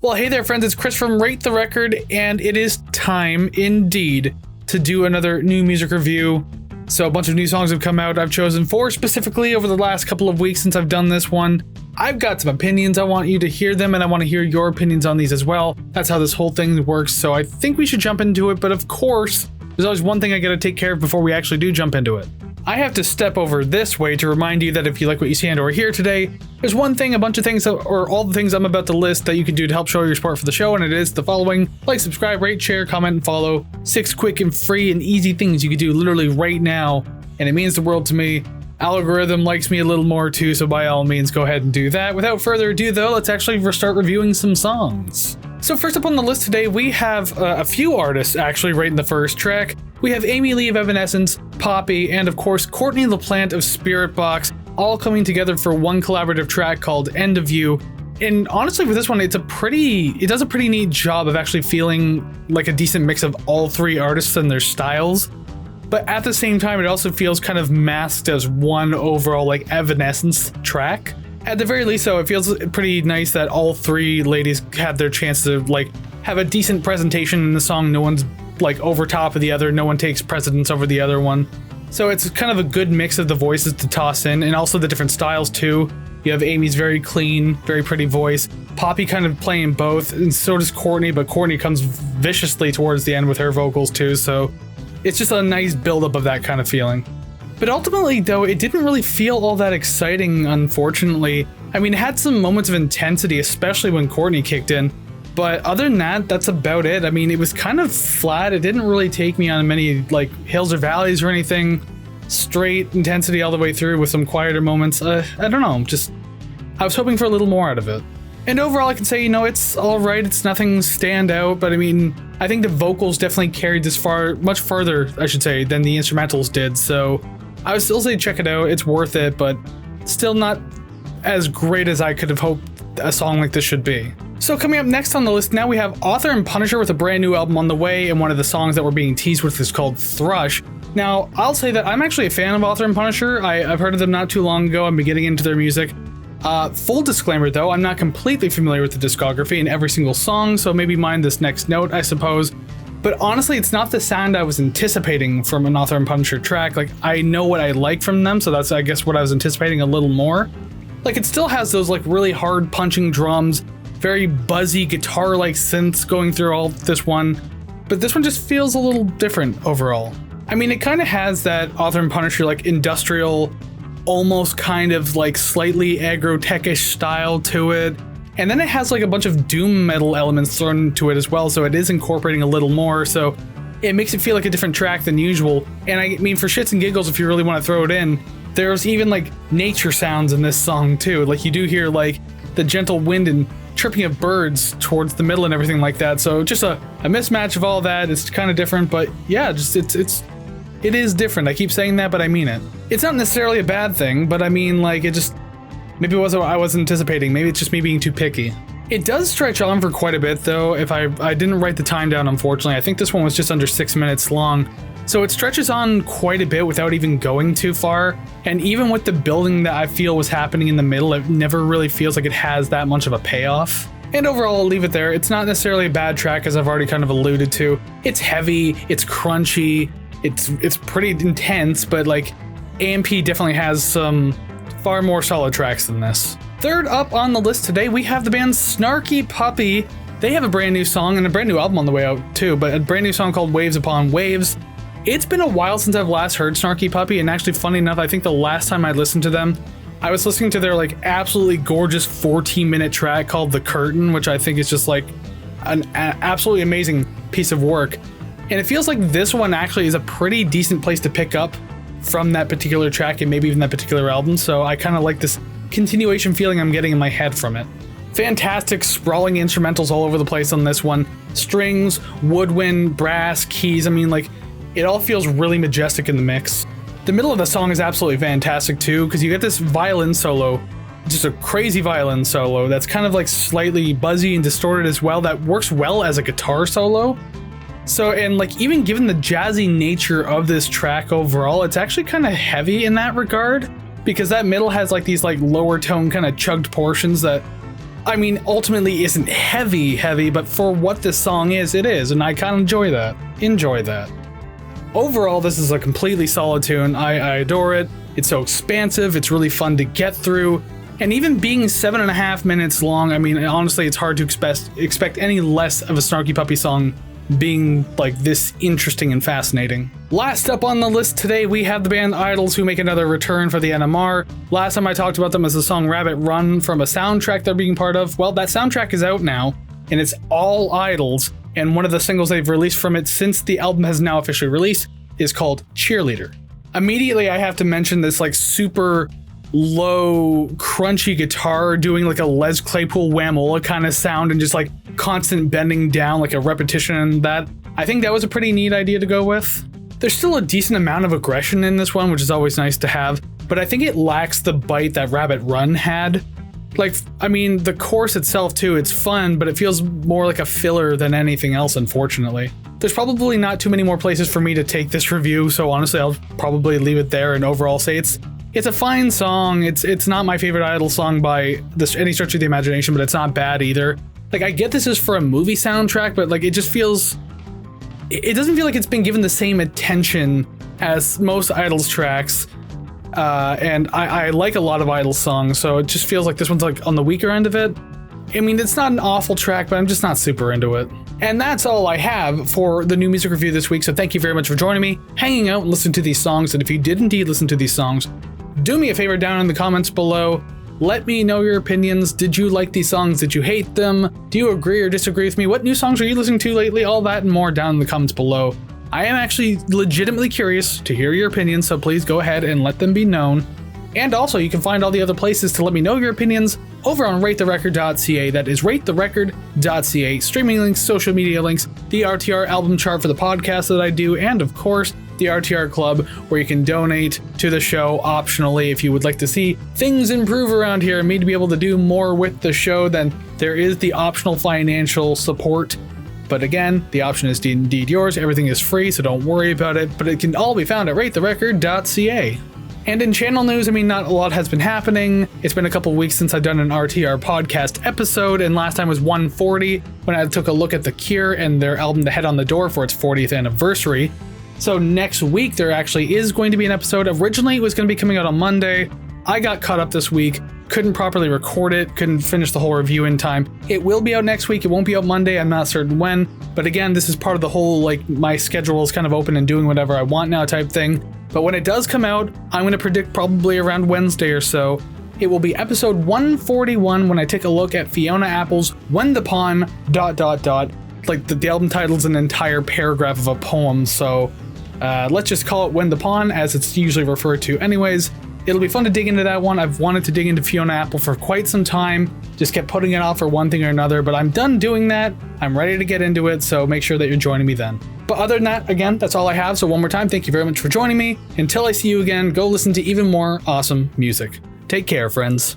Well, hey there, friends. It's Chris from Rate the Record, and it is time, indeed, to do another new music review. So a bunch of new songs have come out. I've chosen 4 specifically over the last couple of weeks since I've done this one. I've got some opinions. I want you to hear them, and I want to hear your opinions on these as well. That's how this whole thing works, so I think we should jump into it. But of course, there's always one thing I gotta take care of before we actually do jump into it. I have to step over this way to remind you that if you like what you see and or hear today, there's one thing, a bunch of things, or all the things I'm about to list that you can do to help show your support for the show, and it is the following: like, subscribe, rate, share, comment, and follow. 6 quick and free and easy things you can do literally right now, and it means the world to me. Algorithm likes me a little more too, so by all means go ahead and do that. Without further ado though, let's actually start reviewing some songs. So first up on the list today, we have a few artists actually right in the first track. We have Amy Lee of Evanescence, Poppy, and of course Courtney LaPlante of Spiritbox, all coming together for one collaborative track called End of You. And honestly, with this one, it does a pretty neat job of actually feeling like a decent mix of all 3 artists and their styles. But at the same time, it also feels kind of masked as one overall like Evanescence track. At the very least, though, it feels pretty nice that all 3 ladies had their chance to like have a decent presentation in the song. No one's like over top of the other. No one takes precedence over the other one. So it's kind of a good mix of the voices to toss in, and also the different styles too. You have Amy's very clean, very pretty voice. Poppy kind of playing both, and so does Courtney, but Courtney comes viciously towards the end with her vocals too. So it's just a nice buildup of that kind of feeling. But ultimately, though, it didn't really feel all that exciting, unfortunately. I mean, it had some moments of intensity, especially when Courtney kicked in. But other than that, that's about it. I mean, it was kind of flat. It didn't really take me on many, like, hills or valleys or anything. Straight intensity all the way through with some quieter moments. I don't know, I was hoping for a little more out of it. And overall, I can say, it's all right. It's nothing stand out, but I mean, I think the vocals definitely carried this much farther, I should say, than the instrumentals did. So I would still say check it out. It's worth it, but still not as great as I could have hoped a song like this should be. So coming up next on the list, now we have Author and Punisher with a brand new album on the way, and one of the songs that we're being teased with is called Thrush. Now, I'll say that I'm actually a fan of Author and Punisher. I've heard of them not too long ago. I've been getting into their music. Full disclaimer though, I'm not completely familiar with the discography and every single song, so maybe mind this next note, I suppose. But honestly, it's not the sound I was anticipating from an Author and Punisher track. Like, I know what I like from them, so that's, I guess, what I was anticipating a little more. Like, it still has those, like, really hard punching drums, very buzzy guitar-like synths going through all this one, but this one just feels a little different overall. I mean, it kind of has that Author and Punisher, like, industrial, almost kind of, like, slightly aggro-tech-ish style to it. And then it has like a bunch of doom metal elements thrown into it as well, so it is incorporating a little more, so it makes it feel like a different track than usual. And I mean, for shits and giggles, if you really want to throw it in, there's even like nature sounds in this song too. Like, you do hear like the gentle wind and chirping of birds towards the middle and everything like that. So just a mismatch of all that. It's kind of different, but yeah, just it is different. I keep saying that, but I mean it. It's not necessarily a bad thing, but I mean, like, it just, maybe it wasn't what I was anticipating. Maybe it's just me being too picky. It does stretch on for quite a bit though. If I didn't write the time down, unfortunately. I think this one was just under 6 minutes long. So it stretches on quite a bit without even going too far. And even with the building that I feel was happening in the middle, it never really feels like it has that much of a payoff. And overall, I'll leave it there. It's not necessarily a bad track, as I've already kind of alluded to. It's heavy, it's crunchy, it's pretty intense, but like, AMP definitely has some far more solid tracks than this. Third up on the list today, we have the band Snarky Puppy. They have a brand new song and a brand new album on the way out too, but a brand new song called Waves Upon Waves. It's been a while since I've last heard Snarky Puppy, and actually, funny enough, I think the last time I listened to them, I was listening to their like absolutely gorgeous 14-minute track called The Curtain, which I think is just like an absolutely amazing piece of work. And it feels like this one actually is a pretty decent place to pick up from that particular track and maybe even that particular album, so I kind of like this continuation feeling I'm getting in my head from it. Fantastic sprawling instrumentals all over the place on this one. Strings, woodwind, brass, keys, I mean, like, it all feels really majestic in the mix. The middle of the song is absolutely fantastic too, because you get this violin solo, just a crazy violin solo that's kind of like slightly buzzy and distorted as well, that works well as a guitar solo. So, and like, even given the jazzy nature of this track overall, it's actually kind of heavy in that regard, because that middle has like these like lower tone kind of chugged portions that I mean, ultimately isn't heavy, but for what this song is, it is, and I kind of enjoy that. Overall, this is a completely solid tune. I adore it. It's so expansive, it's really fun to get through, and even being 7.5 minutes long, I mean, honestly, it's hard to expect any less of a Snarky Puppy song being like this interesting and fascinating. Last up on the list today, we have the band Idols, who make another return for the NMR. Last time I talked about them as the song Rabbit Run from a soundtrack they're being part of. Well, that soundtrack is out now, and it's all Idols, and one of the singles they've released from it since the album has now officially released is called Cheerleader. Immediately, I have to mention this like super low, crunchy guitar doing like a Les Claypool whamola kind of sound and just like constant bending down, like a repetition and that. I think that was a pretty neat idea to go with. There's still a decent amount of aggression in this one, which is always nice to have, but I think it lacks the bite that Rabbit Run had. Like, I mean, the chorus itself too, it's fun, but it feels more like a filler than anything else, unfortunately. There's probably not too many more places for me to take this review, so honestly, I'll probably leave it there and overall say it's a fine song. It's not my favorite Idol song by any stretch of the imagination, but it's not bad either. Like, I get this is for a movie soundtrack, but like it just feels... It doesn't feel like it's been given the same attention as most Idols tracks. And I like a lot of Idols songs, so it just feels like this one's like on the weaker end of it. I mean, it's not an awful track, but I'm just not super into it. And that's all I have for the new music review this week, so thank you very much for joining me, hanging out and listening to these songs. And if you did indeed listen to these songs, do me a favor down in the comments below. Let me know your opinions. Did you like these songs? Did you hate them? Do you agree or disagree with me? What new songs are you listening to lately? All that and more down in the comments below. I am actually legitimately curious to hear your opinions, so please go ahead and let them be known. And also, you can find all the other places to let me know your opinions over on ratetherecord.ca. That is ratetherecord.ca. Streaming links, social media links, the RTR album chart for the podcast that I do, and of course, the RTR Club, where you can donate to the show optionally if you would like to see things improve around here and me to be able to do more with the show. Then there is the optional financial support. But again, the option is indeed yours. Everything is free, so don't worry about it. But it can all be found at ratetherecord.ca. And in channel news, I mean, not a lot has been happening. It's been a couple weeks since I've done an RTR podcast episode, and last time was 140 when I took a look at The Cure and their album The Head on the Door for its 40th anniversary. So next week, there actually is going to be an episode. Originally, it was going to be coming out on Monday. I got caught up this week, couldn't properly record it, couldn't finish the whole review in time. It will be out next week. It won't be out Monday. I'm not certain when. But again, this is part of the whole, like, my schedule is kind of open and doing whatever I want now type thing. But when it does come out, I'm going to predict probably around Wednesday or so. It will be episode 141 when I take a look at Fiona Apple's When the Pawn... Like, the album title's an entire paragraph of a poem, so let's just call it When the Pawn, as it's usually referred to anyways. It'll be fun to dig into that one. I've wanted to dig into Fiona Apple for quite some time, just kept putting it off for one thing or another, but I'm done doing that. I'm ready to get into it, so make sure that you're joining me then. But other than that, again, that's all I have, so one more time, thank you very much for joining me. Until I see you again, go listen to even more awesome music. Take care, friends.